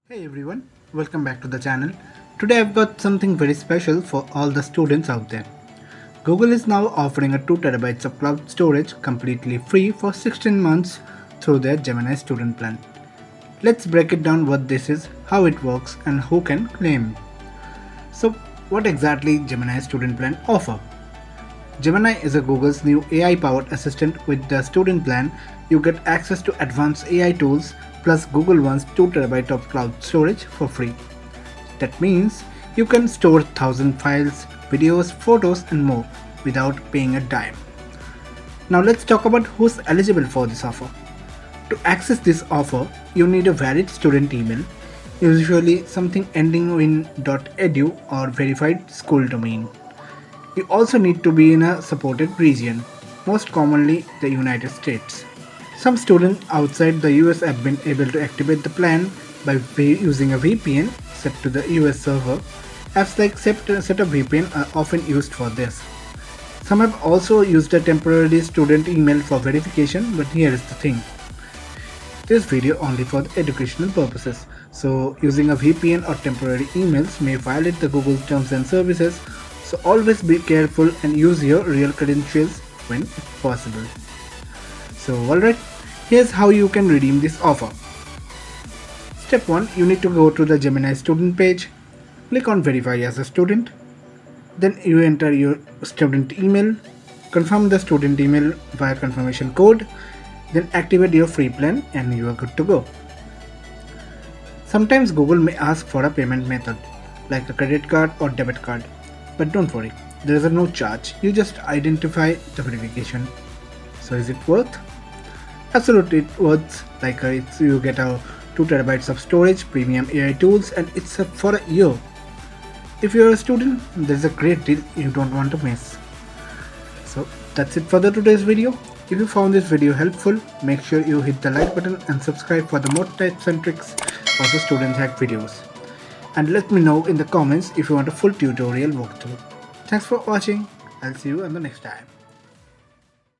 Hey everyone, welcome back to the channel. Today I've got something very special for all the students out there. Google is now offering a 2 terabytes of cloud storage completely free for 16 months through their Gemini Student Plan. Let's break it down what this is, how it works and who can claim. So what exactly Gemini Student Plan offer? Gemini is a Google's new AI-powered assistant. With the student plan, you get access to advanced AI tools plus Google One's 2 terabyte of cloud storage for free. That means you can store 1000 files, videos, photos and more without paying a dime. Now let's talk about who's eligible for this offer. To access this offer, you need a valid student email, usually something ending in .edu or verified school domain. You also need to be in a supported region, most commonly the United States. Some students outside the US have been able to activate the plan by using a VPN set to the US server. Apps like Setup VPN are often used for this. Some have also used a temporary student email for verification, but here is the thing. This video only for the educational purposes, so using a VPN or temporary emails may violate the Google terms and services, so always be careful and use your real credentials when possible. So alright, here's how you can redeem this offer. Step 1, you need to go to the Gemini student page, click on verify as a student, then you enter your student email, confirm the student email via confirmation code, then activate your free plan and you are good to go. Sometimes Google may ask for a payment method like a credit card or debit card, but don't worry, there is no charge, you just identify the verification. So is it worth? Absolutely it worth, like you get a 2 terabytes of storage, premium AI tools and it's for a year. If you're a student, there's a great deal you don't want to miss. So that's it for today's video. If you found this video helpful, make sure you hit the like button and subscribe for the more tips and tricks of the student hack videos. And let me know in the comments if you want a full tutorial walkthrough. Thanks for watching. I'll see you on the next time.